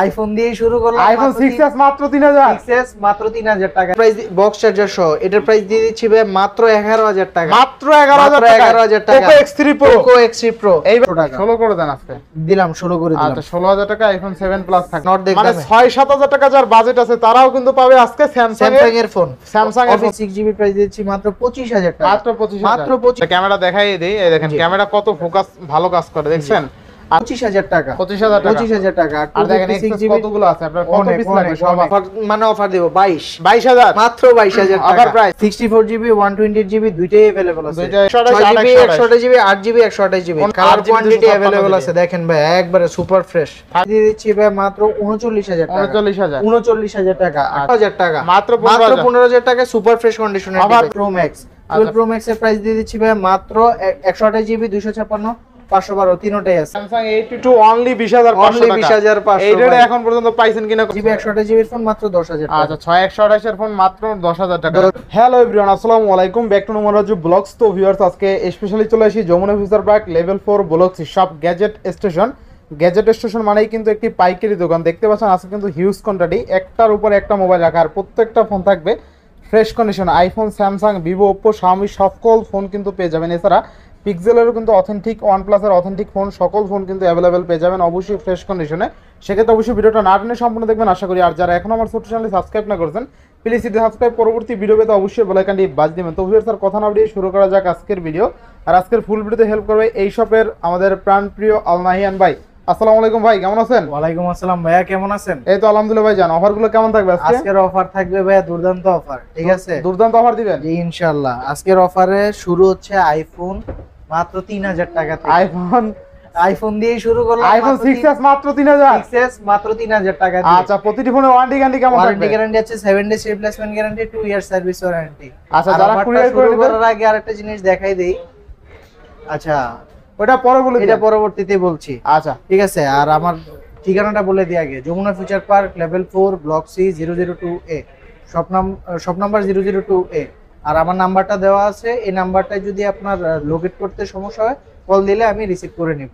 IPhone দিয়ে শুরু করলাম। আইফোন 6s মাত্র 3000, 6s মাত্র 3000 টাকা প্রাইস, বক্স চার্জার সহ। এটার প্রাইস দিয়ে দিচ্ছি ভাই মাত্র 11000 টাকা, মাত্র 11000 টাকা। Poco X3 Pro, Poco X3 Pro এই 16 করে দেন আজকে। দিলাম 16 করে দিলাম। আচ্ছা 16000 টাকা আইফোন 7 প্লাস থাকবে, Not মানে দেখলাম। 6-7000 টাকা যার বাজেট আছে তারাও কিন্তু পাবে আজকে স্যামসাং এর ফোন। স্যামসাং এর 6GB প্রাইস দিচ্ছি মাত্র 25000 টাকা, মাত্র 25000। মাত্র 25। ক্যামেরা দেখাই দেই, এই দেখেন ক্যামেরা কত ফোকাস ভালো কাজ করে দেখছেন। 25000 টাকা, 25000 টাকা। আর দেখেন X6 কতগুলো আছে, আপনার কত পিস লাগবে সব অফার, মানে অফার দেব 22000 মাত্র 22000 টাকা অফার প্রাইস। 64GB 128GB দুইটাই अवेलेबल আছে, দুইটা 6GB 128GB 8GB 128GB colour quantity available আছে। দেখেন ভাই একবারে সুপার ফ্রেশ দিয়ে দিচ্ছি ভাই মাত্র 39000 টাকা, 39000 টাকা, 8000 টাকা, মাত্র 15000 টাকা সুপার ফ্রেশ কন্ডিশনের প্রো ম্যাক্স। 12 প্রো ম্যাক্স এর প্রাইস দিয়ে দিচ্ছি ভাই মাত্র 128GB 256 512 তিনটাই আছে। Samsung A52 অনলি 20500 টাকা, 20500 এই রেটে এখন পর্যন্ত পাইছেন কিনা? জিবি 128GB এর ফোন মাত্র 10000 টাকা। আচ্ছা 6128 এর ফোন মাত্র 10000 টাকা। হ্যালো এভরিওয়ান, আসসালামু আলাইকুম, ব্যাক টু নোমারাজু ব্লগস। তো ভিউয়ার্স, আজকে স্পেশালি চলে আসি Jamuna Future Park level 4 block সব গ্যাজেট স্টেশন। গ্যাজেট স্টেশন মানেই কিন্তু একটি পাইকারি দোকান। দেখতে পাচ্ছেন আজকে কিন্তু হিউজ কোয়ান্টিটি, একটার উপর একটা মোবাইল রাখা, আর প্রত্যেকটা ফোন থাকবে fresh condition. IPhone, Samsung, Vivo, Oppo, Xiaomi সকল ফোন কিন্তু পেয়ে যাবেন। এছাড়া পিক্সেলেরও কিন্তু অথেন্টিক, ওয়ানপ্লাসের অথেন্টিক ফোন, সকল ফোন কিন্তু অ্যাভেলেবেল পেয়ে যাবেন, অবশ্যই ফ্রেশ কন্ডিশনে। সেক্ষেত্রে অবশ্যই ভিডিওটা না টেনে সম্পূর্ণ দেখবেন আশা করি। আর যারা এখন আমার ছোট্ট চ্যানেলটি সাবস্ক্রাইব না করেছেন, প্লিজ এটি সাবস্ক্রাইব, পরবর্তী ভিডিও পেতে অবশ্যই বেল আইকনটি বাজ দিবেন। তো ভিউয়ার্স, আর কথা না বাড়িয়ে শুরু করা যাক আজকের ভিডিও। আর আজকের ফুল ভিডিওতে হেল্প করবে এই শপের আমাদের প্রাণপ্রিয় আল নাহিয়ান ভাই। আসসালামু আলাইকুম ভাই, কেমন আছেন? ওয়ালাইকুম আসসালাম ভাইয়া, কেমন আছেন? এই তো আলহামদুলিল্লাহ ভাই। জান অফারগুলো কেমন থাকবে আজকে? আজকের অফার থাকবে ভাইয়া দুর্দান্ত অফার, ঠিক আছে? দুর্দান্ত অফার দিবেন জি ইনশাআল্লাহ। আজকের অফারে শুরু হচ্ছে আইফোন মাত্র 3000 টাকা থেকে। আইফোন দিয়ে শুরু করলাম। আইফোন 6s মাত্র 3000, 6s মাত্র 3000 টাকা দিয়ে। আচ্ছা প্রতিটি ফোনে ওয়ারেন্টি গ্যারান্টি কেমন থাকবে? ওয়ারেন্টি গ্যারান্টি আছে 7 days replacement guarantee, 2 year service warranty. আচ্ছা যারা কুরিয়ার করে নেবেন, তার আগে আরেকটা জিনিস দেখাই দেই। আচ্ছা ওটা পরে বলে দিই, এটা পরবর্তীতে বলছি। আচ্ছা ঠিক আছে, আর আমার ঠিকানাটা বলে দিই আগে। Jamuna Future Park level 4 block C 002A, shop number 002A। আর আমার নাম্বারটা দেওয়া আছে, এই নাম্বারটায় যদি আপনার লোকেট করতে সমস্যা হয় কল দিলে আমি রিসিভ করে নিব,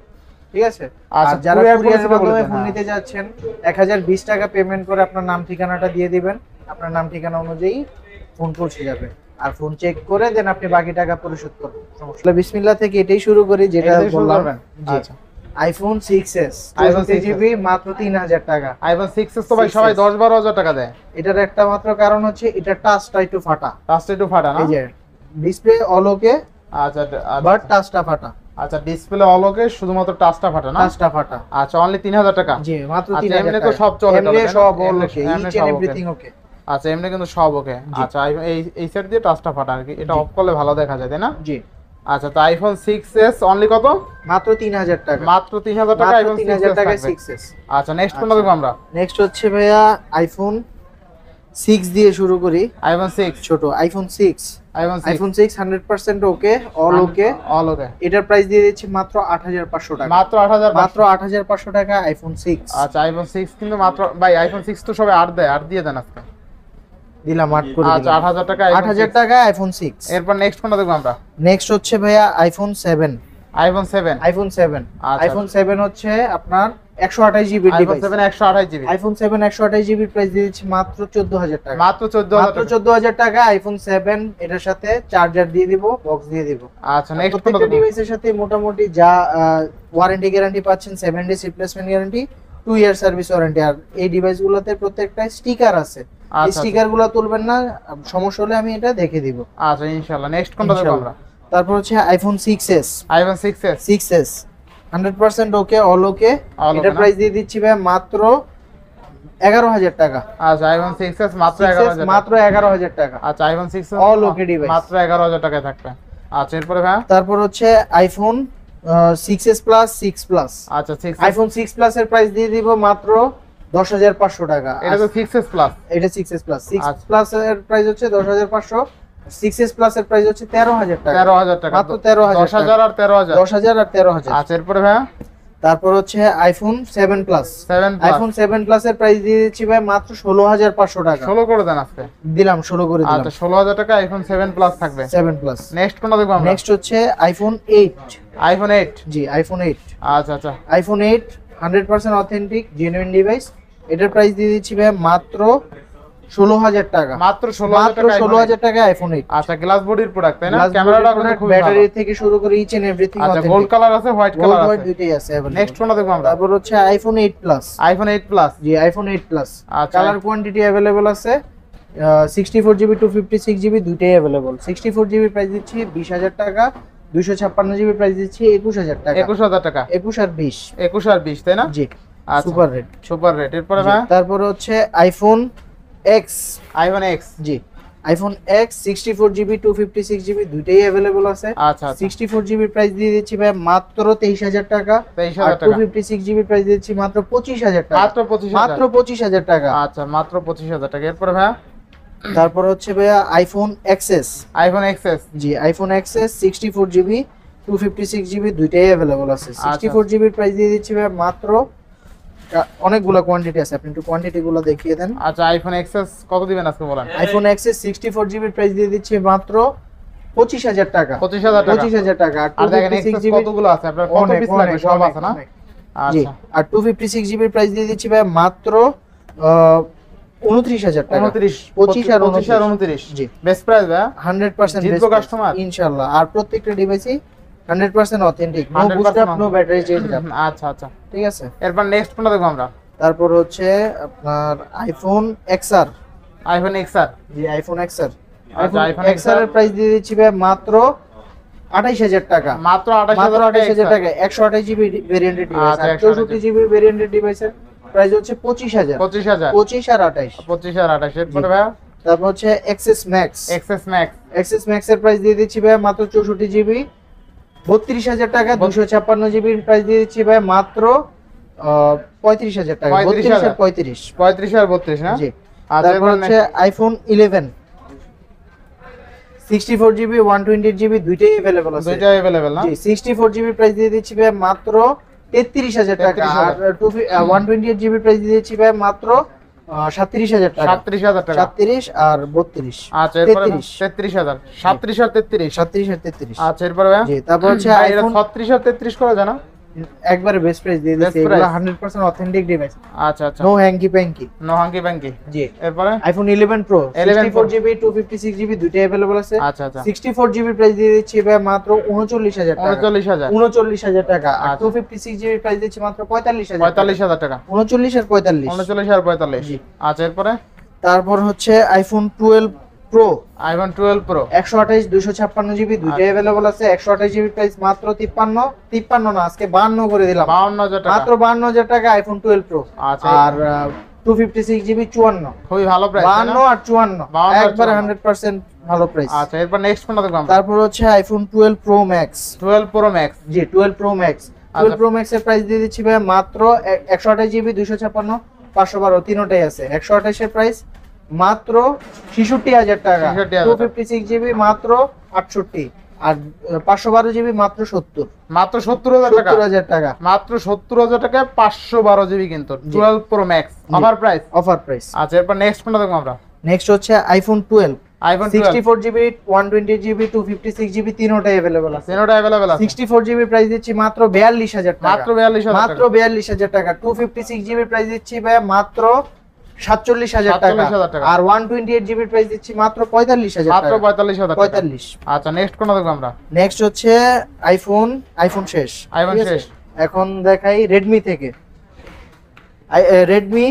ঠিক আছে? আর যারা কুরিয়ারের মাধ্যমে ফোন নিতে যাচ্ছেন 1020 টাকা পেমেন্ট করে আপনার নাম ঠিকানাটা দিয়ে দিবেন, আপনার নাম ঠিকানা অনুযায়ী ফোন পৌঁছে যাবে। আর ফোন চেক করে দেন আপনি বাকি টাকা পরিশোধ করবেন, সমস্যা নেই। বিসমিল্লাহ থেকে এটাই শুরু করি যেটা বললাম। আচ্ছা আইফোন 6s 64GB মাত্র 3000 টাকা। আইফোন 6s তো ভাই সবাই 10-12 টাকা দেয়। এটার একটা মাত্র কারণ হচ্ছে এটা টাচটা একটু ফাটা, টাচটা একটু ফাটা না? এই যে ডিসপ্লে অল ওকে, আচ্ছা বাট টাচটা ফাটা। আচ্ছা ডিসপ্লে অল ওকে, শুধুমাত্র টাচটা ফাটা না? টাচটা ফাটা। আচ্ছা অনলি 3000 টাকা। জি মাত্র আচ্ছা, 3000 এমনি টাকা। তো সব চলে, এমনি সব অল ওকে, এমনি ইচ সব এন্ড okay। Everything okay. আচ্ছা এমনি কিন্তু সব ওকে। আচ্ছা এই সেট দিয়ে টাচটা ফাটা আর কি, এটা অফ করলে ভালো দেখা যায় তাই না? জি। আচ্ছা তো আইফোন 6s অনলি কত? মাত্র 3000 টাকা, মাত্র 3000 টাকা আইফোন 3000 টাকা 6s। 6s। আচ্ছা নেক্সট কোনটা দেখব আমরা? নেক্সট হচ্ছে ভাইয়া আইফোন 6 দিয়ে শুরু করি। আইফোন 6, ছোট আইফোন 6, আইফোন 6 100% ওকে, অল ওকে, অল ওকে। এটার প্রাইস দিয়ে দিচ্ছি মাত্র 8500 টাকা, মাত্র 8500, মাত্র 8500 টাকা আইফোন 6। আচ্ছা আইফোন 6 কিন্তু মাত্র ভাই আইফোন 6 তো সবাই 8 দেয়, 8 দিয়ে দেন আজকে। দিলাম 8 করে দিলাম। আচ্ছা 8000 টাকা 8000 টাকা আইফোন 6। এরপর নেক্সট কোনটা দেখব আমরা? নেক্সট হচ্ছে ভাইয়া আইফোন 7। আইফোন 7, আইফোন 7, আচ্ছা। আইফোন 7 হচ্ছে আপনার 128GB iPhone device. 7 128GB, iPhone 7 128GB price দিয়ে দিচ্ছি মাত্র 14000 টাকা, মাত্র 14000 মাত্র টাকা। 14000 টাকা আইফোন 7। এটার সাথে চার্জার দিয়ে দিব, বক্স দিয়ে দিব। আচ্ছা নেক্সট কোনটা প্রত্যেকটা দেখব? ডিভাইসের সাথে মোটামুটি যা ওয়ারেন্টি গ্যারান্টি পাচ্ছেন 7 days replacement guarantee, 2 year service warranty. আর এই ডিভাইসগুলোতে প্রত্যেকটা স্টিকার আছে, এই আচ্ছা স্টিকারগুলো তুলবেন না, সমস্যা হলে আমি এটা দেখে দিব। আচ্ছা ইনশাআল্লাহ। নেক্সট কোনটা দেখব আমরা? তারপর হচ্ছে iPhone 6s, iPhone 6s, 6s 100% ওকে, অল ওকে। এটা প্রাইস দিয়ে দিচ্ছি ভাই মাত্র 11000 টাকা। আচ্ছা আইফোন 6s মাত্র 11000, মাত্র 11000 টাকা। আচ্ছা আইফোন 6s অল ওকে ডিভাইস মাত্র 11000 টাকায় থাকবে। আচ্ছা এরপরে ভাই? তারপর হচ্ছে আইফোন 6s প্লাস, 6 প্লাস। আচ্ছা 6s, আইফোন 6 প্লাস এর প্রাইস দিয়ে দিব মাত্র 10500 টাকা। এটা তো 6s প্লাস, এটা 6s প্লাস, 6 আচ্ছা। প্লাস এর প্রাইস হচ্ছে 10500, 6s প্লাস এর প্রাইস হচ্ছে 13000 টাকা, 13000 টাকা, মাত্র 13000 10000 আর 13000, 10000 আর 13000। আচ্ছা এরপরে ভাই? তারপর হচ্ছে iPhone 7 plus, 7 plus, iPhone 7 plus এর প্রাইস দিয়ে দিচ্ছি ভাই মাত্র 16500 টাকা। 16 করে দেন আজকে। দিলাম 16 করে দিলাম। আচ্ছা 16000 টাকা আইফোন 7 প্লাস থাকবে। 7 প্লাস। নেক্সট কোনটা দেখব আমরা? নেক্সট হচ্ছে আইফোন 8। আইফোন 8, জি আইফোন 8। আচ্ছা আচ্ছা আইফোন 8 100% অথেন্টিক জেনুইন ডিভাইস। এটার প্রাইস দিয়ে দিচ্ছি ভাই মাত্র 16,000 টাকা। মাত্র 16,000 টাকা আইফোন 8। আচ্ছা, গ্লাস বডির প্রোডাক্ট তাই না? ক্যামেরাটা কিন্তু খুব ভালো। ব্যাটারি থেকে শুরু করে ইচ এন্ড এভরিথিং আচ্ছা, গোল্ড কালার আছে, হোয়াইট কালার আছে, দুইটাই আছে अवेलेबल। নেক্সট কোনটা দেখব আমরা? তারপর হচ্ছে আইফোন 8 প্লাস। আইফোন 8 প্লাস, জি আইফোন 8 প্লাস। আচ্ছা, কালার কোয়ান্টিটি अवेलेबल আছে। 64GB 256GB দুইটাই अवेलेबल। 64GB প্রাইস দিচ্ছি 20,000 টাকা, 256GB প্রাইস দিচ্ছি 21,000 টাকা। 21,000 টাকা, 21 আর 20, 21 আর 20 তাই না? জি আচ্ছা, সুপার রেট, সুপার রেট। এরপরে ভাই তারপর হচ্ছে আইফোন এক্স। আইফোন এক্স, জি আইফোন এক্স 64GB 256GB দুইটাই अवेलेबल আছে। আচ্ছা, 64GB প্রাইস দিয়ে দিচ্ছি ভাই মাত্র 23,000 টাকা, 23,000 আর টাকা, 256GB প্রাইস দিচ্ছি মাত্র 25,000 টাকা। মাত্র 25,000, মাত্র 25,000 টাকা। আচ্ছা, মাত্র 25,000 টাকা। এরপরে ভাই তারপর হচ্ছে ভাইয়া আইফোন এক্সএস। আইফোন এক্সএস, জি আইফোন এক্সএস 64GB 256GB দুইটাই अवेलेबल আছে। 64GB প্রাইস দিয়ে দিচ্ছি ভাই মাত্র, অনেকগুলো কোয়ান্টিটি আছে, আপনি একটু কোয়ান্টিটি গুলো দেখিয়ে দেন। আচ্ছা, আইফোন এক্সএস কত দিবেন আজকে বলেন? আইফোন এক্সএস 64GB প্রাইস দিয়ে দিচ্ছি মাত্র 25,000 টাকা। 25,000 টাকা, 25,000 টাকা। আর দেখেন এক্সএস কতগুলো আছে, আপনার কত পিস লাগবে সব আছে না? জি আচ্ছা, আর 256GB প্রাইস দিয়ে দিচ্ছি ভাই মাত্র 29,000 টাকা। 29, 25 আর 29। জি বেস্ট প্রাইস ভাই, 100% জিতবো কাস্টমার ইনশাআল্লাহ। আর প্রত্যেকটা ডিভাইসই 100% authentic, no 100% boost up, no battery change up. আচ্ছা, আচ্ছা। ঠিক আছে। এরপর নেক্সট কোনটা দেখব আমরা? তারপর হচ্ছে আপনার আইফোন এক্সআর। আইফোন এক্সআর, জি আইফোন এক্সআর। আচ্ছা, আইফোন iPhone এক্সআর এর প্রাইস দিয়ে দিচ্ছি ভাই মাত্র 28,000 টাকা। মাত্র মাত্র 28,000 টাকা। 128GB ভেরিয়েন্টের ডিভাইস, আচ্ছা, আর 64GB ভেরিয়েন্টের ডিভাইসের প্রাইস হচ্ছে 25,000। 25,000, 25 আর 28। 25 আর 28। এরপরে ভাই তারপর হচ্ছে XS max. XS max, XS max এর প্রাইস দিয়ে দিচ্ছি ভাই মাত্র 64GB 32,000 টাকা। 256GB প্রাইস দিয়ে দিচ্ছি ভাই মাত্র 35,000 টাকা। 32 আর 35। 35 আর 32 না? জি। আচ্ছা, তারপর হচ্ছে আইফোন 11 64GB 128GB দুইটাই अवेलेबल আছে। দুইটা अवेलेबल না? জি 64GB প্রাইস দিয়ে দিচ্ছি ভাই মাত্র 33,000 টাকা, আর 128GB প্রাইস দিয়ে দিচ্ছি ভাই মাত্র 37,000 টাকা। 37,000 টাকা, 37 আর 32। আচ্ছা, এরপরে 33,000 37 আর 33। 37 আর 33। আচ্ছা, এরপরে ভাই জি তারপর হচ্ছে ভাই, এটা আইফোন 36 আর 33 করা যায় না? একবারে বেস্ট প্রাইস দিয়ে দিচ্ছি, Best এগুলো price। 100% অথেন্টিক ডিভাইস, আচ্ছা, আচ্ছা, no hanky panky. No hanky banky. জি এরপরে iPhone 11 pro 11 Pro 64GB 256GB দুইটাই अवेलेबल আছে। আচ্ছা, আচ্ছা, 64GB প্রাইস দিয়ে দিচ্ছি ভাই মাত্র 39,000 টাকা। 39,000, 39,000 টাকা, আর আচ্ছা। 256GB প্রাইস দিচ্ছি মাত্র 45,000 টাকা। 45,000 টাকা, 39 আর 45। 39 আর 45। জি। আচ্ছা, এরপরে তারপর হচ্ছে iPhone 12 pro iPhone 12 pro 128 256GB দুইটাই अवेलेबल আছে। 128GB প্রাইস মাত্র 53 না, আজকে 52 করে দিলাম। 52,000 টাকা, মাত্র 52,000 টাকা আইফোন 12 প্রো। আচ্ছা, আর 256GB 54। খুবই ভালো প্রাইস 52 আর 54 52 আর একবারে 54 100% ভালো প্রাইস। আচ্ছা, এরপর নেক্সট কোনটা দেখব আমরা? তারপর হচ্ছে iPhone 12 pro max. 12 pro max, জি 12 প্রো ম্যাক্স। 12 আচ্ছা। প্রো ম্যাক্স এর প্রাইস দিয়ে দিচ্ছি ভাই মাত্র 128GB 256 512 তিনটাই আছে। 128 এর প্রাইস মাত্র 66,000 টাকা। 66,000 256GB মাত্র 68, আর 512GB মাত্র 70। মাত্র 70,000 টাকা, 70,000 টাকা মাত্র 70,000 টাকায় 512 জিবি কিন্তু 12 pro max offer price. Offer price. আচ্ছা, এরপর নেক্সট কোনটা দেখব আমরা? নেক্সট হচ্ছে iPhone 12 iPhone 12 64GB 128GB 256GB তিনটাই अवेलेबल আছে। তিনটা अवेलेबल আছে। 64GB প্রাইস দিচ্ছি মাত্র 42,000 টাকা। মাত্র 42,000 মাত্র 42,000 টাকা। 256GB প্রাইস দিচ্ছি ভাই মাত্র 47,000 টাকা। 47,000 টাকা। আর 128GB প্রাইস দিচ্ছি মাত্র 45,000 টাকা। মাত্র 45,000 টাকা। 45। আচ্ছা, নেক্সট কোনটা দেখব আমরা? নেক্সট হচ্ছে আইফোন শেষ। আইফোন ঠিক আছে? শেষ। এখন দেখাই রেডমি থেকে। রেডমি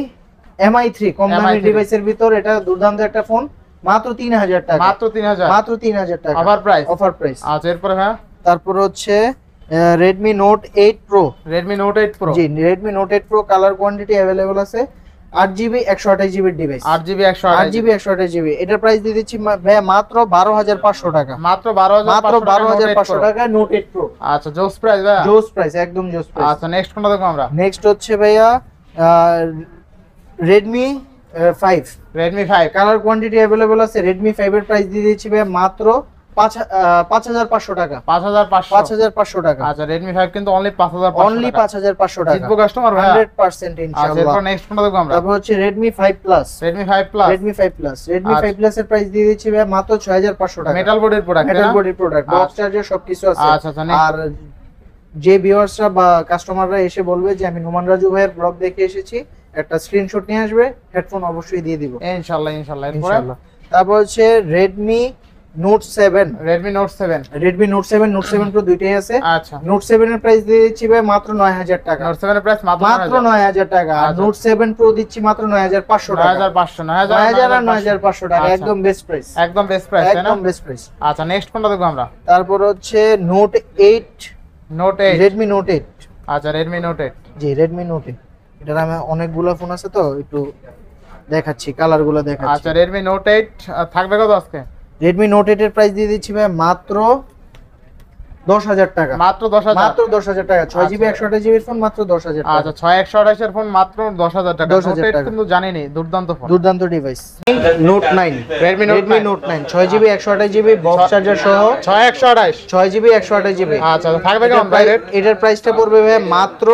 MI3 কম দামি MI3 ডিভাইসের ভিতর এটা দুর্দান্ত একটা ফোন, মাত্র 3,000 টাকা। মাত্র 3,000, মাত্র 3,000 টাকা অফার প্রাইস। Offer price. আচ্ছা, এরপরে হ্যাঁ তারপর হচ্ছে Redmi Note 8 Pro। Redmi Note 8 Pro, জি Redmi Note 8 Pro colour quantity available আছে। 8GB 128GB device. 8GB 128 8GB 128GB এটার প্রাইস দিয়ে দিচ্ছি ভাইয়া মাত্র 12,500 টাকা। মাত্র 12,500 মাত্র 12,500 টাকা Note 8 Pro। আচ্ছা, জোস প্রাইস ভাই। জোস প্রাইস, একদম জোস প্রাইস। আচ্ছা, নেক্সট কোনটা দেখব আমরা? নেক্সট হচ্ছে ভাইয়া Redmi 5 Redmi 5 colour quantity available আছে। Redmi 5 এর প্রাইস দিয়ে দিচ্ছি ভাইয়া মাত্র 5,500 টাকা। 5,500 5,500 টাকা। আচ্ছা, Redmi 5 কিন্তু অনলি 5,500 অনলি 5,500 টাকা। জিতবো কাস্টমার ভাই 100% আচ্ছা, ইনশাআল্লাহ। এরপর নেক্সট কোনটা দেখব আমরা? তারপর হচ্ছে Redmi 5 Plus। Redmi 5 Plus Redmi 5 Plus আচ্ছা। এর প্রাইস দিয়ে দিচ্ছি ভাই মাত্র 6,500 টাকা। মেটাল বডির প্রোডাক্ট, মেটাল বডির প্রোডাক্ট, বক্স চার্জার সবকিছু আছে। আচ্ছা, আচ্ছা, next। আর যে ভিউয়ার্সরা বা কাস্টমাররা এসে বলবে যে আমি নোমান রাজু ভাইয়ের ব্লগ দেখে এসেছি, একটা স্ক্রিনশট নিয়ে আসবে, হেডফোন অবশ্যই দিয়ে দিব ইনশাআল্লাহ ইনশাআল্লাহ। ইনশাআল্লাহ। তারপর হচ্ছে Redmi Note 7, Redmi Note 7, Redmi Note 7, Note 7 Pro দুইটাই আছে। আচ্ছা Note 7 এর প্রাইস দিয়ে দিচ্ছি ভাই মাত্র 9000 টাকা। Note 7 এর প্রাইস মাত্র মাত্র 9000 টাকা। আর আচ্ছা। Note 7 Pro দিচ্ছি মাত্র 9500 টাকা। 9500 9000 আর 9500 টাকা, আচ্ছা। একদম বেস্ট প্রাইস, একদম বেস্ট প্রাইস তাই না? একদম বেস্ট প্রাইস। আচ্ছা নেক্সট কোনটা দেখব আমরা? তারপর হচ্ছে Note 8, Note 8, Redmi Note 8। আচ্ছা Redmi Note 8, জি Redmi Note 8। এটার আমি অনেকগুলো ফোন আছে তো একটু দেখাচ্ছি, কালারগুলো দেখাচ্ছি। আচ্ছা Redmi Note 8 থাকবে কত আজকে? Redmi Note 8 এর প্রাইস দিয়ে দিচ্ছি ভাই মাত্র 10000 টাকা। মাত্র 10000, মাত্র 10000 টাকা। 6GB 128GB এর ফোন মাত্র 10000 টাকা। আচ্ছা 6128 এর ফোন মাত্র 10000 টাকা। 10,000 Note 8 টাকা। কিন্তু জানেনই দুর্দান্ত ফোন। দুর্দান্ত device. Note 9, Redmi Note 9, 6GB 128GB box charger সহ 6128, 6GB 128GB। আচ্ছা থাকবে কেমন ভাই রেট? এটার প্রাইসটা পড়বে ভাই মাত্র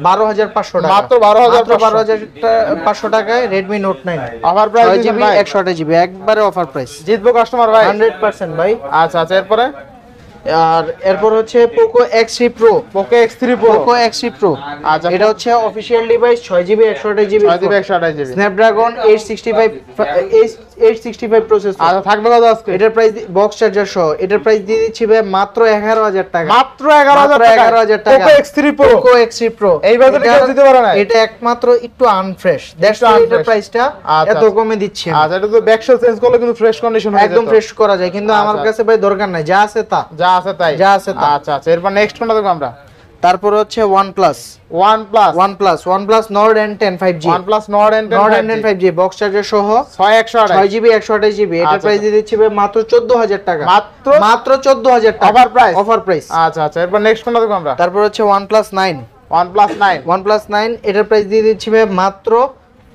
12500 টাকা। মাত্র 12500 12500 টাকায় Redmi Note 9 offer price 6GB ভাই 128GB একবারে অফার প্রাইস। জিতবো কাস্টমার ভাই 100% ভাই। আচ্ছা আচ্ছা এরপরে আর এরপর হচ্ছে Poco X3 Pro। Poco X3 Pro, Poco X3 Pro, আচ্ছা এটা হচ্ছে official device, 6GB 128GB 6GB 128GB। Snapdragon 865 processor. আচ্ছা থাকবে কত আজকে? এটার প্রাইস বক্স চার্জার সহ এটার প্রাইস দিয়ে দিচ্ছি ভাই মাত্র 11000 টাকা। মাত্র 11000 টাকা। 11000 টাকা। Poco X3 Pro, Poco X3 Pro এই বাজারে কেউ দিতে পারে না। এটা একমাত্র একটু আনফ্রেশ, দেখো unfresh। এটার প্রাইসটা আচ্ছা, এত কমে দিচ্ছি আমি। আচ্ছা এটা তো ব্যাকশেল চেঞ্জ করলে কিন্তু ফ্রেশ কন্ডিশন হয়ে একদম যেত। ফ্রেশ করা যায়, কিন্তু আমার আচ্ছা। কাছে ভাই দরকার নাই, যা আছে তা। যা আছে তাই, যা আছে তা। আচ্ছা আচ্ছা এরপর নেক্সট কোনটা দেখব আমরা? তারপর হচ্ছে OnePlus Nord N10 5G। OnePlus Nord N10 Nord N10 5G box charger সহ 6128, 6GB 128GB। এটার আচ্ছা, প্রাইস দিয়ে দিচ্ছি ভাই মাত্র 14000 টাকা। মাত্র মাত্র 14000 টাকা অফার প্রাইস। Offer price. আচ্ছা আচ্ছা এরপর নেক্সট কোনটা দেখব আমরা? তারপর হচ্ছে OnePlus 9 OnePlus 9, এটার প্রাইস দিয়ে দিচ্ছি ভাই মাত্র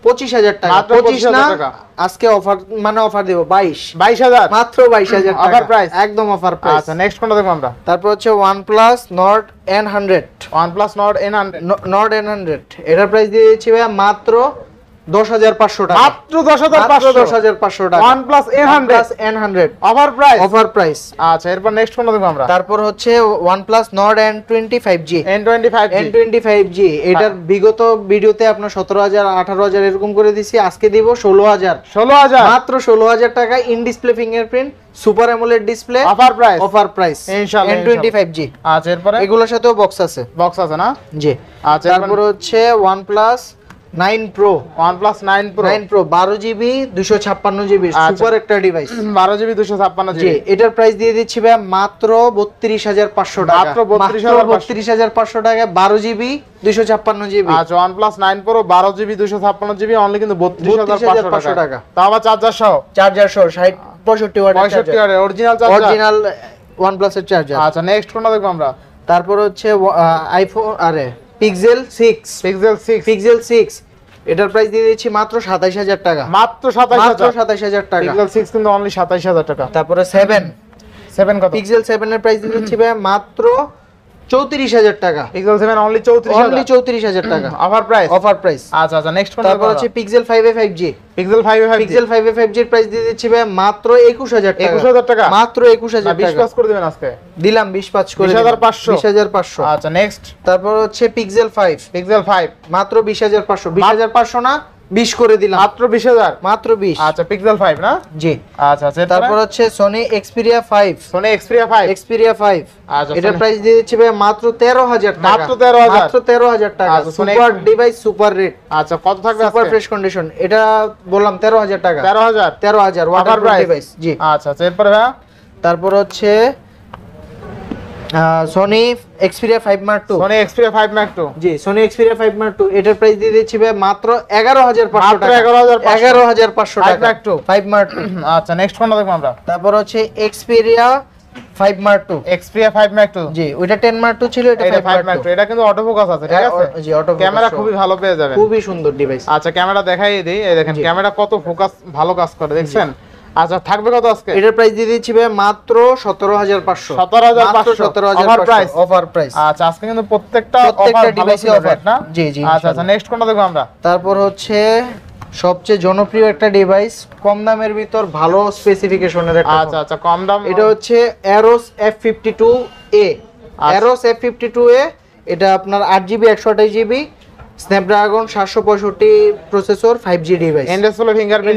25000 টাকা। মাত্র 25 না, 25,000 টাকা। আজকে অফার মানে অফার দেব 22000 মাত্র 22000 টাকা অফার প্রাইস। একদম অফার প্রাইস। আচ্ছা নেক্সট কোনটা দেখব আমরা? তারপর হচ্ছে OnePlus Nord N100 OnePlus Nord N100, Nord N100 এটার প্রাইস দিয়ে দিচ্ছি ভাই মাত্র 10500 টাকা। মাত্র 10500, 10500 টাকা। OnePlus N100 offer price. Offer price. আচ্ছা এরপর নেক্সট কোনটা দেখব আমরা? তারপর হচ্ছে OnePlus Nord N20 5G N25G, N20 5G এটার বিগত ভিডিওতে আপনার 17000 18000 এরকম করে দিছি, আজকে দিব 16000 16000 মাত্র 16000 টাকা। In display fingerprint super AMOLED display offer price. Offer price ইনশাআল্লাহ, N20 5G। আচ্ছা এরপরে এগুলোর সাথেও বক্স আছে। বক্স আছে না? জি। আচ্ছা তারপর হচ্ছে OnePlus 9 Pro OnePlus 9 Pro, 9 Pro 12GB 256GB আচ্ছা। সুপার একটা ডিভাইস। 12GB 256GB। জি এটার প্রাইস দিয়ে দিচ্ছি ভাই মাত্র 32500 টাকা। মাত্র 32500 টাকা 12GB 256GB। আচ্ছা OnePlus 9 Pro 12GB 256GB only কিন্তু 32500 টাকা। টাকা। তাও আবার চার্জার সহ চার্জার সহ 65 ওয়াটের 65 ওয়াটের অরিজিনাল চার্জার। অরিজিনাল OnePlus এর চার্জার। আচ্ছা নেক্সট কোনটা দেখব আমরা? তারপর হচ্ছে আইফোন Pixel 6 Pixel 6 এটার প্রাইস দিয়ে দিচ্ছি মাত্র 27000 টাকা। মাত্র মাত্র 27000 27000 টাকা। Pixel 6 কিন্তু অনলি 27000 টাকা। তারপরে 7 কত? Pixel 7 এর প্রাইস দিয়ে দিচ্ছি ভাই মাত্র 34000 টাকা। Pixel 7 অনলি অনলি 34000 34000 টাকা অফার প্রাইস। Offer price. আচ্ছা আচ্ছা নেক্সট কোনটা? তারপর হচ্ছে Pixel 5 এ 5G Pixel 5 এ 5G, Pixel 5 এ 5G এর প্রাইস দিয়ে দিচ্ছি ভাই মাত্র 21000 টাকা। 21000 টাকা মাত্র 21000 20 টাকা পাস করে দিবেন আজকে। দিলাম 20 করে 20500 20500। আচ্ছা নেক্সট তারপর হচ্ছে Pixel 5 Pixel 5 মাত্র 20500 20500 না 20 করে দিলাম মাত্র 20000। মাত্র 20। আচ্ছা Pixel 5 না? জি। আচ্ছা আচ্ছা তারপর হচ্ছে Sony Xperia 5 Sony Xperia 5 আচ্ছা এটার Sony- প্রাইস দিয়ে দিচ্ছি ভাই মাত্র 13000 টাকা। মাত্র 13000 মাত্র 13000 টাকা। আচ্ছা, Sony super device super rate আচ্ছা কত থাকবে সুপার আজকে? ফ্রেশ কন্ডিশন এটা বললাম 13000 টাকা। 13000 13000 অফার ওয়াটারপ্রুফ প্রাইস। ডিভাইস। জি। আচ্ছা আচ্ছা এরপরে ভাই তারপর হচ্ছে Sony Xperia 5 Mark II Sony Xperia 5 Mark II জি Sony Xperia 5 Mark II এটার প্রাইস দিয়ে দিচ্ছি ভাই মাত্র 11500 মাত্র টাকা। 11500 টাকা 5 Mark II 5 Mark II। আচ্ছা নেক্সট কোনটা দেখব আমরা? তারপর হচ্ছে Xperia 5 Mark II Xperia 5 Mark II জি ওইটা 10 Mark II ছিল, এটা এটা 5 5 Mark II এটা কিন্তু অটো ফোকাস আছে, ঠিক হ্যাঁ, আছে? জি অটো ক্যামেরা খুবই ভালো পেয়ে যাবেন। খুবই সুন্দর ডিভাইস। আচ্ছা ক্যামেরা দেখাই দিই, এই দেখেন জি। ক্যামেরা কত ফোকাস ভালো কাজ করে দেখছেন। আচ্ছা থাকবে কত আজকে? এটার প্রাইস দিয়ে দিচ্ছি ভাই মাত্র 17500 17500 অফার প্রাইস। Offer price. আচ্ছা আজকে কিন্তু প্রত্যেকটা ডিভাইসে অফার না? জি জি আচ্ছা আচ্ছা নেক্সট কোনটা দেখব আমরা? তারপর হচ্ছে সবচেয়ে জনপ্রিয় একটা ডিভাইস, কম দামের ভিতর ভালো স্পেসিফিকেশনের একটা আচ্ছা আচ্ছা কম দাম এটা হচ্ছে Aeros F52A Aeros F52A, এটা আপনার 8GB 128GB Snapdragon 765 processor 5G device, in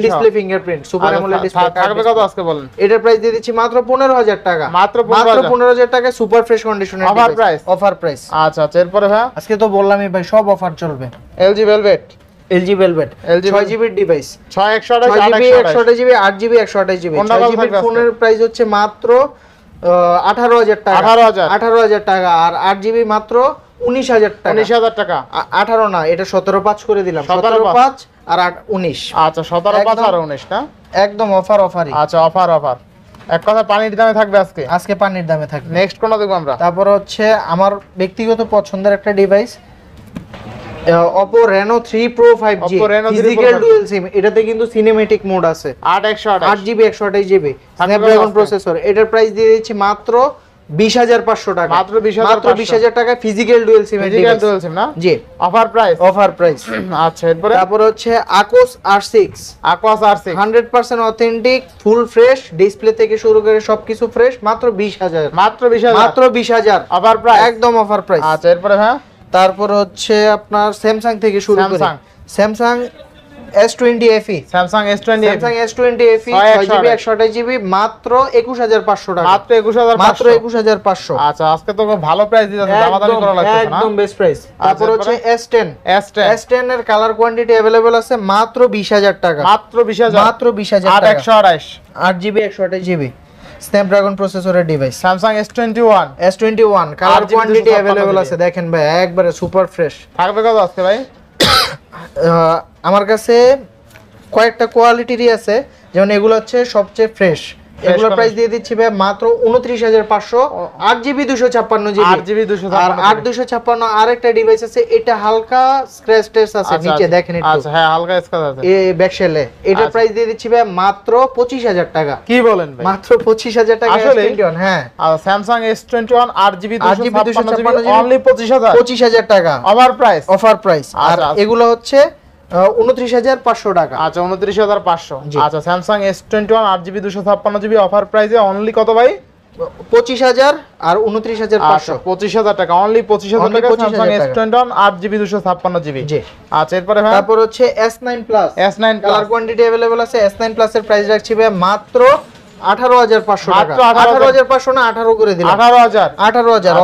display fingerprint, super AMOLED display. থাকবে কত আজকে বলেন? এটার প্রাইস দিয়ে দিচ্ছি মাত্র 15000 টাকা, মাত্র 15000 টাকা, সুপার ফ্রেশ কন্ডিশনের অফার প্রাইস, অফার প্রাইস। আচ্ছা আচ্ছা, এরপরে ভাই আজকে তো বললামই ভাই সব অফার চলবে। LG Velvet, LG Velvet 6GB device, 6128 6GB 8GB 128GB। কোনটা ভালো 6GB থাকবে আজকে? ফোনের প্রাইস হচ্ছে মাত্র 18000 টাকা, 18000 টাকা, আর 8GB মাত্র 19000 টাকা। 19000 টাকা, 18 না, এটা 17.5 করে দিলাম, 17.5 আর 19। আচ্ছা 17.5 আর 19 না, একদম অফারই। আচ্ছা অফার। এক কথা পানির দামে থাকবে আজকে পানির দামে থাকবে। নেক্সট কোনটা দেখব আমরা? তারপর হচ্ছে আমার ব্যক্তিগত পছন্দের একটা device, Oppo Reno 3 Pro 5G Oppo Reno 3 Pro physical 5G dual SIM. এটাতে কিন্তু সিনেমেটিক মোড আছে, 8GB 128GB স্ন্যাপড্রাগন প্রসেসর। এটার প্রাইস দিয়ে দিচ্ছি মাত্র 20500 টাকা, মাত্র 20500 টাকা, physical dual SIM. Physical dual SIM না? জি, অফার প্রাইস। আচ্ছা এরপরে? তারপর হচ্ছে Aquos R6, Aquos R6 100% authentic, full fresh, display থেকে শুরু করে সবকিছু ফ্রেশ, মাত্র 20000, মাত্র 20000 অফার প্রাইস, একদম অফার প্রাইস। আচ্ছা এরপরে হ্যাঁ? তারপর হচ্ছে আপনার স্যামসাং থেকে শুরু করে, Samsung S20 FE, Samsung S20 FE 6GB 128GB মাত্র 21500 টাকা, মাত্র 21500। আচ্ছা আজকে তো খুব ভালো প্রাইস দিতেছে, দামাদামি করা লাগছে না, একদম বেস্ট প্রাইস। তারপর হচ্ছে S10 এর কালার কোয়ান্টিটি अवेलेबल আছে মাত্র 20000 টাকা, মাত্র 20000 টাকা, 128 8GB 128GB স্ন্যাপড্রাগন প্রসেসরের device. Samsung S21 colour quantity available আছে, দেখেন ভাই একবারে সুপার ফ্রেশ। থাকবে কত আজকে ভাই? আমার কাছে কয়েকটা কোয়ালিটিরই আছে, যেমন এগুলো হচ্ছে সবচেয়ে ফ্রেশ। এগুলোর প্রাইস দিয়ে দিচ্ছি ভাই মাত্র 29500, 8GB 256GB। আর 8256 আরেকটা ডিভাইস আছে, এটা হালকা স্ক্র্যাচ টেস্ট আছে, নিচে দেখেন একটু। আচ্ছা হ্যাঁ, হালকা স্ক্র্যাচ আছে এই ব্যাকশেলে। এটার প্রাইস দিয়ে দিচ্ছি ভাই মাত্র 25000 টাকা। কি বলেন ভাই? মাত্র 25000 টাকা S21। হ্যাঁ, আর Samsung S21 8GB 256GB only 25000 টাকা, অফার প্রাইস। আর এগুলো হচ্ছে 29500 টাকা। আচ্ছা 29500। আচ্ছা Samsung S21 8GB 256GB offer প্রাইসে অনলি কত ভাই? 25000 আর 29500, 25000 টাকা, অনলি 25000 টাকা স্যামসাং S21 8GB 256GB। জি। আচ্ছা এরপরে ভাই? তারপর হচ্ছে S9 Plus, colour quantity available আছে। S9 Plus এর প্রাইস রাখছি ভাই মাত্র 18500 টাকা, 18500 না 18 করে দিলাম, 18000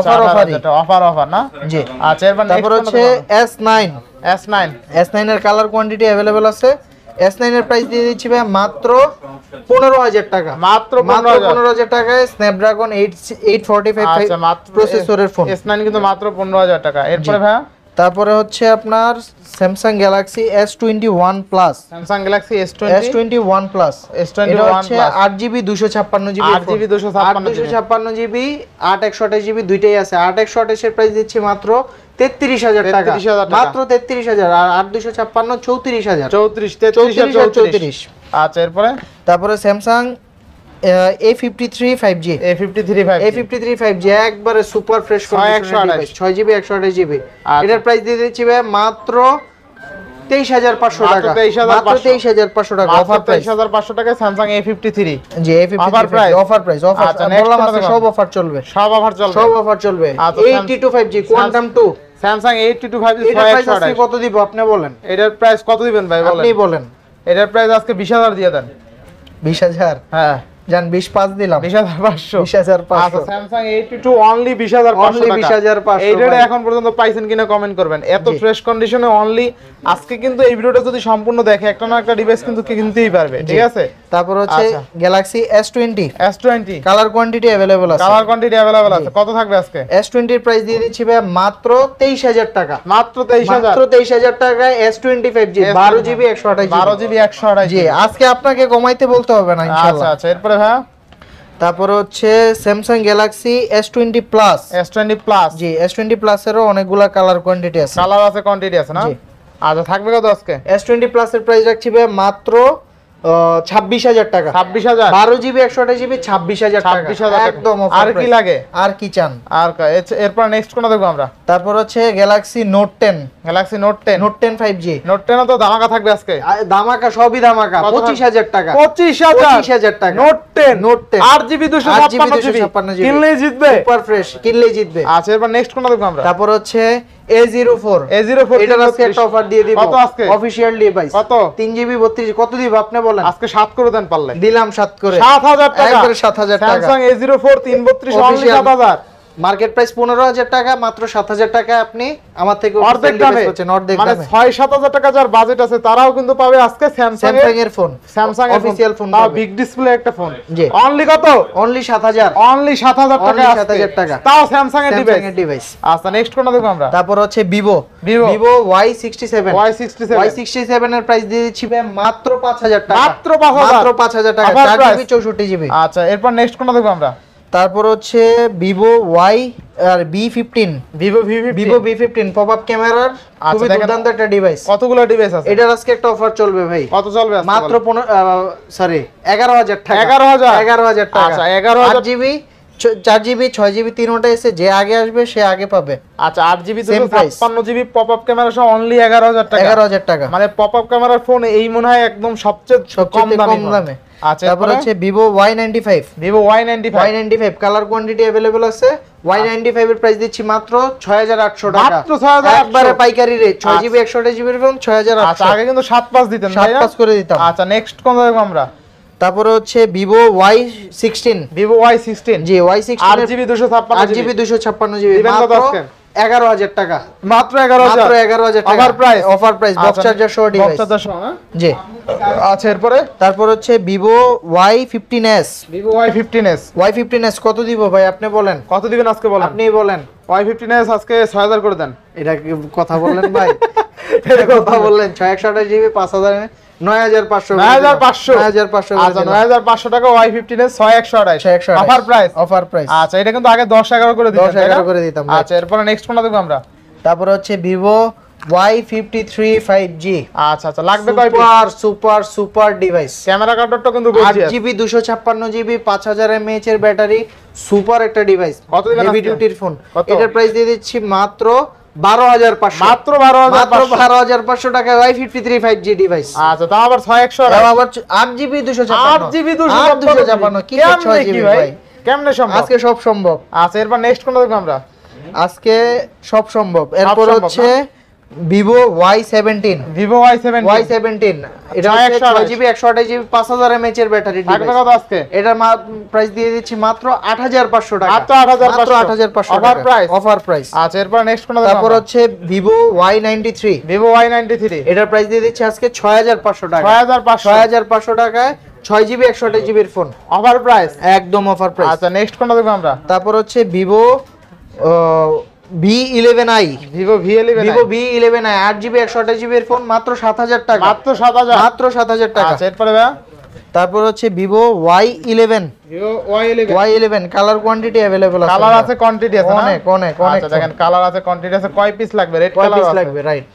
অফার না? জি। আচ্ছা তারপর হচ্ছে S9 এর কালার কোয়ান্টিটি अवेलेबल আছে। S9 এর প্রাইস দিয়ে দিচ্ছি ভাই মাত্র 15000 টাকা, মাত্র 15000 টাকায় স্ন্যাপড্রাগন 845 প্রসেসরের ফোন। S9 কিন্তু মাত্র 15000 টাকা। এরপরে ভাই? তারপরে হচ্ছে আপনার Samsung Galaxy S21 Plus, Samsung Galaxy S21 Plus, এটা হচ্ছে 8GB 256GB, 856GB 8128GB দুইটাই আছে। 8128 এর প্রাইস দিচ্ছি মাত্র 33000 টাকা, মাত্র 33000। আর 8256 34000। আচ্ছা এরপরে? তারপরে Samsung A53 5G, A53 5G একবারে সুপার ফ্রেশ কন্ডিশনের ডিভাইস, 6GB 128GB। এটার প্রাইস দিয়ে দিচ্ছি ভাই মাত্র 23500 টাকা, মাত্র 23500 টাকা, অফার প্রাইস 23500 টাকায় স্যামসাং A53। জি, অফার প্রাইস। বললাম আছে সব অফার চলবে। 82 5G কোয়ান্টাম 2, স্যামসাং 82 5G এটার প্রাইস আজকে কত দিব আপনি বলেন? এটার প্রাইস কত দিবেন ভাই বলেন? আপনি বলেন। এটার প্রাইস আজকে 20000 দিয়ে দেন। 20000? হ্যাঁ জান, 25 দিলাম, 20500। আচ্ছা স্যামসাং 82 অনলি 20500 টাকা। এইটা এখন পর্যন্ত পাইছেন কিনা কমেন্ট করবেন। এত ফ্রেশ কন্ডিশনে অনলি আজকে কিন্তু এই ভিডিওটা যদি সম্পূর্ণ দেখে একটা না একটা ডিভাইস কিন্তু কিনতেই পারবে, ঠিক আছে? তারপর হচ্ছে Galaxy S20 colour quantity available আছে। কত থাকবে আজকে? S20 এর প্রাইস দিয়ে দিচ্ছি ভাই মাত্র 23000 টাকা, মাত্র 23000 টাকায় S20 5G 12GB 128GB। জি, আজকে আপনাকে কমাইতে বলতে হবে না ইনশাআল্লাহ। আচ্ছা এরপরে ভাই? তারপর হচ্ছে স্যামসাং গ্যালাক্সি S20 Plus, জি, S20 Plus এরও অনেকগুলা কালার কোয়ান্টিটি আছে, কোয়ান্টিটি আছে না? আচ্ছা থাকবে কত আজকে? S20 Plus এর প্রাইস রাখছি ভাই মাত্র 26,000 টাকা। 26,000 12 জিবি 128 জিবি 26,000 টাকা 26,000 একদম offer আর কি price। লাগে? আর কি চান? আর এরপর নেক্সট কোনটা দেখবো আমরা? তারপর হচ্ছে Galaxy note 10। Galaxy note 10। Note 10 5G। Note 10 তো ধামাকা থাকবে আজকে। ধামাকা, সবই ধামাকা। কত? 25,000 টাকা। 25,000 টাকা। নোট 10। নোট 10 8GB 256 জিবি কিনলেই জিতবে। সুপার ফ্রেশ, কিনলেই জিতবে। আচ্ছা এরপর নেক্সট কোনটা দেখবো আমরা? তারপর হচ্ছে A04। A04 এটার আজকে একটা অফার দিয়ে দিব। কত আজকে? Official device. কত? 3GB 32 কত দিব আপনি বলেন? আজকে 7 করে দেন পারলে। দিলাম 7 করে। 7,000 টাকা। একবারে 7,000 টাকা। Samsung A04 332 only 7,000। Market price 15,000 টাকা, মাত্র 7,000 টাকা আপনি আমার থেকে অর্ধেক দামে অর্ধেক মানে দামে। 6-7,000 টাকা যার বাজেট আছে তারাও কিন্তু পাবে আজকে স্যামসাং এর ফোন, স্যামসাং অফিশিয়াল ফোন, তাও বিগ ডিসপ্লে একটা ফোন। জি। অনলি কত? অনলি 7,000। অনলি 7,000 টাকা। 7,000 টাকা। তাও স্যামসাং এর ডিভাইস। ডিভাইস। আচ্ছা নেক্সট কোনটা দেখব আমরা? তারপর হচ্ছে ভিভো Y67। Y67 এর প্রাইস দিয়ে দিচ্ছি ভাই মাত্র 5,000 টাকা। মাত্র 5,000। মাত্র 5,000 টাকা। 4GB 64GB। আচ্ছা এরপর নেক্সট কোনটা দেখব আমরা? তারপর হচ্ছে Vivo B15। Vivo B15 popup ক্যামেরার খুবই দুর্দান্ত একটা ডিভাইস। কতগুলো ডিভাইস আছে? এটার আজকে একটা অফার চলবে ভাই। কত চলবে আজকে? মাত্র 11,000 টাকা। 11,000 টাকা। আচ্ছা 11,000 8GB 4GB 6GB তিনটা এসে যে আগে আসবে সে আগে পাবে। আচ্ছা 8GB 256GB পপআপ ক্যামেরা সহ অনলি 11,000 টাকা। 11,000 টাকা। মানে পপআপ ক্যামেরার ফোন এই মনে হয় একদম সবচেয়ে কম দামে। আচ্ছা তারপর হচ্ছে Vivo Y95। Y95 colour quantity available আছে। Y95 এর প্রাইস দিচ্ছি মাত্র 6,800 টাকা। মাত্র 6,800 একবারে পাইকারি রেট। 6GB 128GB এর ফোন 6,800। আচ্ছা আগে কিন্তু 7-5 দিতেন তাই না? 7-5 করে দিতাম। আচ্ছা নেক্সট কোন দেখব আমরা? তারপরে হচ্ছে ভিভো Y16। জি Y16 8GB 256GB 256GB দিবেন কত মাত্র আজকে? 11,000 টাকা। মাত্র 11,000 টাকা। Offer price. Offer price box charger সহ ডিভাইস। বক্স চার্জার সহ না? জি। আচ্ছা এরপরে? তারপর হচ্ছে ভিভো Y15s। Y15s কত দিব ভাই আপনি বলেন? কত দিবেন আজকে বলেন? আপনিই বলেন। Y15s আজকে 6,000 করে দেন। এটা কি কথা বললেন ভাই? এটা কথা বললেন। 628GB 5,000 9,500 9,500 আচ্ছা 9,500 টাকা Y15s 6,128 offer price. Offer price. আচ্ছা এটা কিন্তু আগে 10-11 করে দিতেন 10-11 করে দিতাম। আচ্ছা এরপর নেক্সট কোনটা দেখব আমরা? তারপর হচ্ছে ভিভো Y53 5G। আচ্ছা লাগবে কয় পিস? Super device. ক্যামেরা কার্ডটা কিন্তু গর্জিয়াস। 8GB 256GB 5000 mAh এর ব্যাটারি, সুপার একটা ডিভাইস। কত দিবেন? হেভি ডিউটির ফোন। কত? এটার প্রাইস দিয়ে দিচ্ছি মাত্র 12,500। মাত্র 12,500 টাকা Y53 5G ডিভাইস। আচ্ছা তাও আবার 6,100 তাও আবার 8GB 256 কি 6GB ভাই? কেমনে সম্ভব? আজকে সব সম্ভব। আচ্ছা এরপর নেক্সট কোনটা দেখব আমরা? আজকে সব সম্ভব। এরপর হচ্ছে ভিভো Y17। Y17 এটা হচ্ছে 6GB 128GB 5000 mAh এর ব্যাটারি ডিভাইস। থাকবে কত আজকে? এটার প্রাইস দিয়ে দিচ্ছি মাত্র 8,500 টাকা। মাত্র 8,500 অফার প্রাইস। Offer price. আচ্ছা এরপর নেক্সট কোনটা দেখব? তারপর হচ্ছে ভিভো Y93। এটার প্রাইস দিয়ে দিচ্ছি আজকে 6,500 টাকা। 6,500 টাকায় 6GB 128GB এর ফোন। Offer price. একদম অফার প্রাইস। আচ্ছা নেক্সট কোনটা দেখব আমরা? তারপর হচ্ছে Vivo V11i। Vivo V11i 8GB 128GB এর ফোন মাত্র 7,000 টাকা। মাত্র 7,000 টাকা। আচ্ছা এরপরে ভাই? তারপর হচ্ছে Vivo Y11। Y11 colour quantity available আছে। কালার আছে, কোয়ান্টিটি আছে না? অনেক। আচ্ছা দেখেন কালার আছে, কোয়ান্টিটি আছে। কয় পিস লাগবে? রেড কয় কালার পিস আছে লাগবে? রাইট।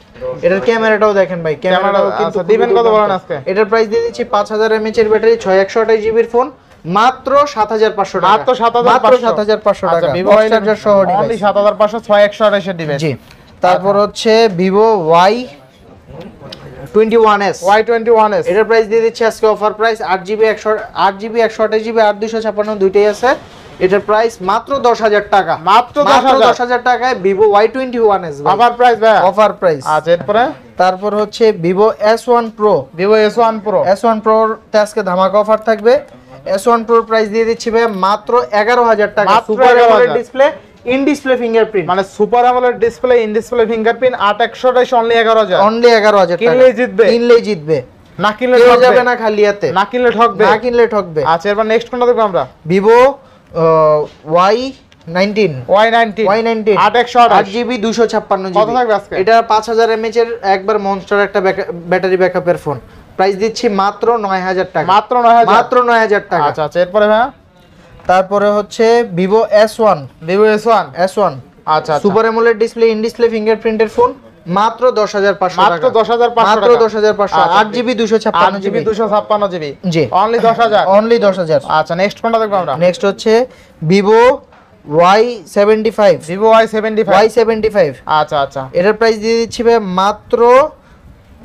এটার ক্যামেরাটাও দেখেন ভাই। ক্যামেরাটাও কিন্তু দিবেন কত বলেন আজকে? এটার প্রাইস দিয়ে দিচ্ছি 5000 mAh এর ব্যাটারি 6128GB এর ফোন মাত্র 7,500 টাকা। মাত্র 7,500 টাকা। ভিভো বক্স চার্জার সহ অনলি 7,500 6,128 এর ডিভাইস। জি। তারপর হচ্ছে ভিভো Y21s। এটার প্রাইস দিয়ে দিচ্ছি আজকে অফার প্রাইস 8GB 128GB 8256 দুইটাই আছে। এটার প্রাইস মাত্র 10,000 টাকা। মাত্র 10,000 টাকায় ভিভো Y21s অফার প্রাইস ভাই। Offer price. আচ্ছা এরপরে? তারপর হচ্ছে Vivo S1 Pro। S1 Pro তে আজকে ধামাকা অফার থাকবে। S1 Pro প্রাইস দিয়ে দিচ্ছি ভাই মাত্র 11,000 টাকা। Super AMOLED display, in display fingerprint. মানে super AMOLED display, in display fingerprint 8,128 only 11,000। Only 11,000 টাকা। কিনলেই জিতবে। না কিনলে ঠকবে। যাবে না খালি হাতে। না কিনলে ঠকবে। আচ্ছা এরপর নেক্সট কোনটা দেখব আমরা? Vivo Y19 8GB 256GB। কত থাকবে আজকে? এটা 5000 mAh এর একবার মনস্টার একটা ব্যাটারি ব্যাকআপের ফোন। প্রাইস দিচ্ছি মাত্র 9,000 টাকা। মাত্র 9,000 টাকা। আচ্ছা এরপরে ভাই? তারপরে হচ্ছে ভিভো S1। আচ্ছা super AMOLED display, in display ফিঙ্গারপ্রিন্টের ফোন মাত্র 10,500 টাকা, মাত্র 10,500 মাত্র টাকা। 10,500, 8GB 256GB, 256GB জি অনলি 10,000। অনলি 10,000। আচ্ছা নেক্সট কোনটা দেখবো আমরা? নেক্সট হচ্ছে Vivo Y75, Vivo Y75। Y75, আচ্ছা আচ্ছা এটার প্রাইস দিয়ে দিচ্ছি ভাই মাত্র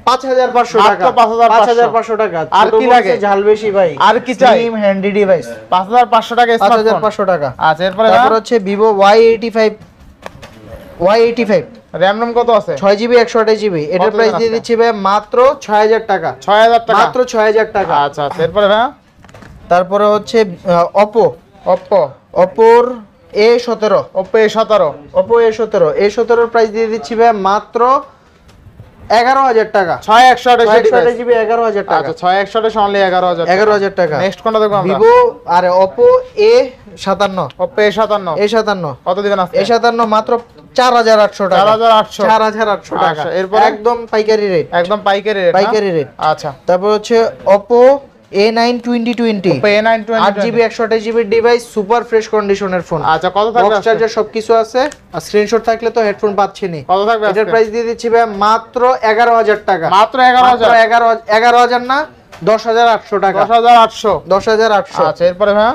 5,500 টাকা, মাত্র 5,500 5,500 টাকা। আর ছোট কি বলছে লাগে? ঝাল বেশি ভাই, আর কি চাই? স্লিম হ্যান্ডি ডিভাইস, 5,500 টাকা স্মার্টফোন। 5,500 টাকা। আচ্ছা এরপরে তারপর হচ্ছে ভিভো Y85, র‍্যাম রম কত আছে? 6GB 128GB, এটার কত প্রাইস দাম দিয়ে আছে? দিচ্ছি ভাই মাত্র 6,000 টাকা, 6,000 টাকা মাত্র 6,000 টাকা। আচ্ছা আচ্ছা এরপরে ভাই তারপরে হচ্ছে Oppo, Oppo Oppoর A17, Oppo A17 Oppo A17 এর প্রাইস দিয়ে দিচ্ছি ভাই মাত্র 11,000 টাকা, 6128GB 11,000 টাকা, আচ্ছা 6128 অনলি 11,000 11,000 টাকা। নেক্সট কোনটা দেখবো আমরা? ভিভো আর Oppo A57, Oppo A57 কত দিবেন আজকে? A57 মাত্র 4,800 টাকা, 4,800 4,800 টাকা, আচ্ছা, এরপরে? একদম পাইকারি রেট, একদম পাইকারি রেট, পাইকারি রেট। আচ্ছা তারপর হচ্ছে Oppo A9 2020, Oppo A9 8GB 128GB device, super fresh কন্ডিশনের ফোন, আচ্ছা কত থাকবে বক্স আজকে? চার্জার সবকিছু আছে, আর স্ক্রিনশট থাকলে তো হেডফোন পাচ্ছেনই। কত থাকবে এটার আজকে? প্রাইস দিয়ে দিচ্ছি ভাই মাত্র 11,000 টাকা, মাত্র 11,000 11,000 না 10,800 টাকা, 10,800 10,800। আচ্ছা এরপরে ভাই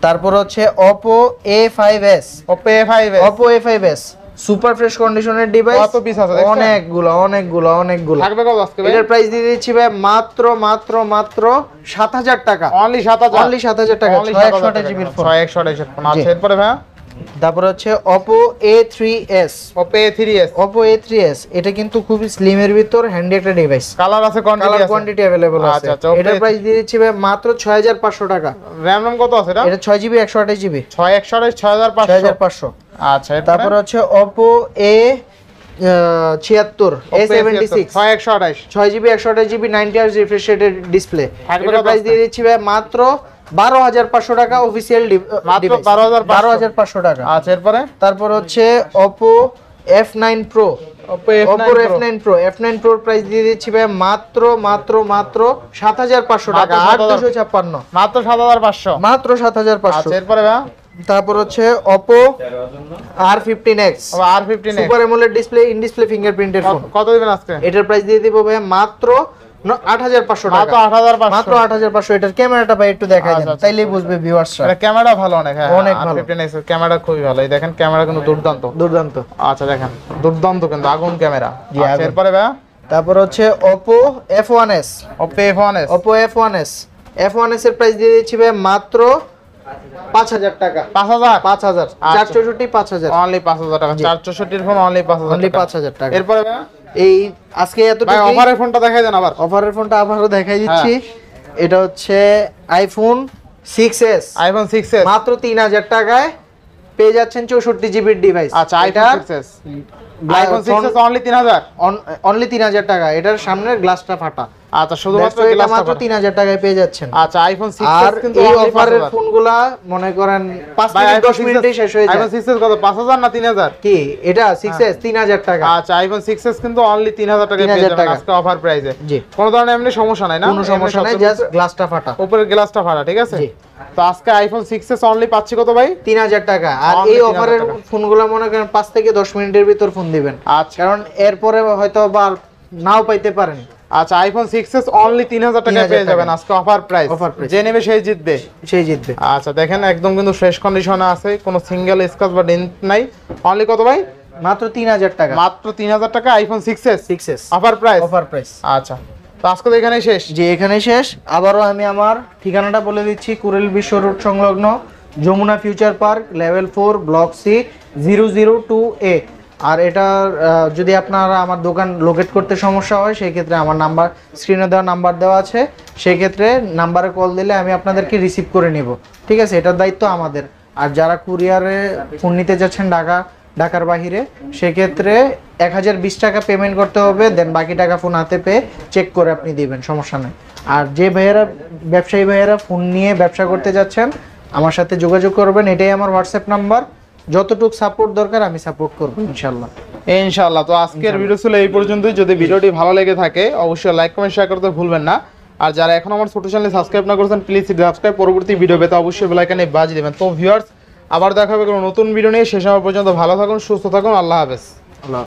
তারপর হচ্ছে Oppo A5s, Oppo A5s Oppo A5s super fresh কন্ডিশনের ডিভাইস, কত piece আছে দেখছেন? অনেকগুলো। থাকবে কত আজকে ভাই? এটার প্রাইস দিয়ে দিচ্ছি ভাই মাত্র 7,000 টাকা, অনলি 7,000 অনলি 7,000 টাকা, 628GB এর ফোন। 628 ফোন আচ্ছা এরপরে ভাই তারপর হচ্ছে Oppo A3s, Oppo A3s Oppo A3s এটা কিন্তু খুবই স্লিম এর ভিতর হ্যান্ডি একটা ডিভাইস, কালার আছে কোয়ান্টিটি কালার আছে কোয়ান্টিটি अवेलेबल আছে। আচ্ছা, আচ্ছা, Oppo এটার প্রাইস দিয়ে দিচ্ছি ভাই মাত্র 6,500 টাকা, র‍্যাম রম কত আছে এটা? এটা 6GB 128GB, 6,128 6,500 6,500। আচ্ছা তারপর হচ্ছে Oppo A76, A76 6,128 6GB 128GB 90Hz refresh রেটের ডিসপ্লে, থাকবে এটার কত প্রাইস আজকে? দিয়ে দিচ্ছি ভাই মাত্র 12,500 টাকা, অফিশিয়াল মাত্র ডিভাইস 12,500 টাকা। আচ্ছা এরপরে তারপর হচ্ছে Oppo F9 Pro, Oppo Oppo F9 Pro এর প্রাইস দিয়ে দিচ্ছি ভাই মাত্র 7,500 টাকা, মাত্র 8,256, মাত্র 7,500 মাত্র 7,500। আচ্ছা এরপরে ভাই তারপর হচ্ছে Oppo R15X, R15 super AMOLED display, in display ফিঙ্গারপ্রিন্টের ফোন, কত দিবেন আজকে? এটার প্রাইস দিয়ে দিব ভাই মাত্র 8,500 মাত্র টাকা, 8,500 মাত্র 8,500। এটার ক্যামেরাটা ভাই একটু দেখাই দেন, আচ্ছা, তাইলেই বুঝবে ভিউয়ার্সরা। এটা ক্যামেরা ভালো অনেক, হ্যাঁ অনেক ভালো। R15 এর ক্যামেরা খুবই ভালো, এই দেখেন ক্যামেরা কিন্তু দুর্দান্ত। দুর্দান্ত। আচ্ছা দেখেন দুর্দান্ত কিন্তু আগুন ক্যামেরা। জি, আচ্ছা আগুন। এরপরে ভাই তারপর হচ্ছে Oppo F1s, Oppo F1s Oppo F1s এর প্রাইস দিয়ে দিচ্ছি ভাই মাত্র 5,000 টাকা, 5,000 5,000, 464 5,000, অনলি 5,000 টাকা, 464 ফোন অনলি 5,000 অনলি টাকা। 5,000 টাকা। এরপরে ভাই এই আজকে ভাই এতটুকু অফারের ফোনটা দেখাই দেন আবার। অফারের ফোনটা আবারও দেখাই দিচ্ছি, এটা হচ্ছে iPhone 6s, iPhone 6s মাত্র 3,000 টাকায় পেয়ে যাচ্ছেন 64GB ডিভাইস। আচ্ছা iPhone 6s iPhone 6s only 3,000 only 3,000 টাকা, এটার সামনের গ্লাসটা ফাটা। আচ্ছা শুধুমাত্র এটা গ্লাসটা মাত্র 3,000 টাকায় পেয়ে যাচ্ছেন। আচ্ছা iPhone আর 6s কিন্তু এই only অফারের 5,000 ফোনগুলা মনে করেন 5 ভাই মিনিট iPhone 10 মিনিটে শেষ হয়ে যায়। iPhone 6s কত 5,000 না 3,000? কি এটা 6s 3,000 টাকা, আচ্ছা iPhone 6s কিন্তু অনলি 3,000 টাকায় 3,000 পেয়ে যাবেন টাকা। আজকে অফার প্রাইসে। জি কোনো ধরনের এমনি সমস্যা নাই না? কোনো সমস্যা নাই, জাস্ট গ্লাসটা ফাটা, উপরের গ্লাসটা ফাটা, ঠিক আছে? জি। তো আজকে iPhone 6s অনলি পাচ্ছি কত ভাই? 3,000 টাকা। আর Only এই 3,000 অফারের টাকা। ফোনগুলো মনে করেন 5 থেকে 10 মিনিটের ভিতর ফোন দিবেন, আচ্ছা কারণ এরপরে হয়তো বা নাও পাইতে পারেন। আচ্ছা iPhone 6s অনলি 3,000 টাকায় 3,000 পেয়ে যাবেন টাকা। আজকে অফার প্রাইস। Offer price। যে নেবে সেই জিতবে। সেই জিতবে। আচ্ছা দেখেন একদম কিন্তু ফ্রেশ কন্ডিশনে আছে, কোনো সিঙ্গেল স্ক্র্যাচ বা ডেন্ট নাই। অনলি কত ভাই? মাত্র 3,000 টাকা, মাত্র 3,000 টাকা iPhone 6s 6s offer price. Offer price. আচ্ছা তো আজকে তো এখানেই শেষ। যে এখানে শেষ। আবারও আমি আমার ঠিকানাটা বলে দিচ্ছি, কুড়িল বিশ্ব রোড সংলগ্ন Jamuna Future Park, level 4, block C, 002A। আর এটা যদি আপনারা আমার দোকান লোকেট করতে সমস্যা হয়, সেই ক্ষেত্রে আমার নাম্বার স্ক্রিনে দেওয়া নাম্বার দেওয়া আছে, সেই ক্ষেত্রে নাম্বারে কল দিলে আমি আপনাদেরকে রিসিভ করে নিব, ঠিক আছে? এটার দায়িত্ব আমাদের। আর যারা কুরিয়ারে ফোন নিতে যাচ্ছেন ঢাকার বাহিরে, সেক্ষেত্রে 1,020 টাকা পেমেন্ট করতে হবে, দেন বাকি টাকা ফোন হাতে পেয়ে চেক করে আপনি দিবেন, সমস্যা নেই। আর যে ব্যবসায়ী ভাইয়েরা ফোন নিয়ে ব্যবসা করতে যাচ্ছেন, আমার সাথে যোগাযোগ করবেন, এটাই আমার হোয়াটসঅ্যাপ নাম্বার। যতটুকু সাপোর্ট দরকার আমি সাপোর্ট করবো ইনশাল্লাহ। ইনশাআল্লাহ। তো আজকের ভিডিও ছিল এই পর্যন্তই। যদি ভিডিওটি ভালো লেগে থাকে অবশ্যই লাইক কমেন্ট শেয়ার করতে ভুলবেন না। আর যারা এখন আমার ছোট চ্যানেল সাবস্ক্রাইব না করেছেন প্লিজ সাবস্ক্রাইব, পরবর্তী ভিডিও পেতে অবশ্যই বেল আইকনে বাজিয়ে দেবেন। তো ভিউয়ার্স আবার দেখা হবে কোনো নতুন ভিডিও নিয়ে, সে সময় পর্যন্ত ভালো থাকুন, সুস্থ থাকুন, আল্লাহ হাফেজ।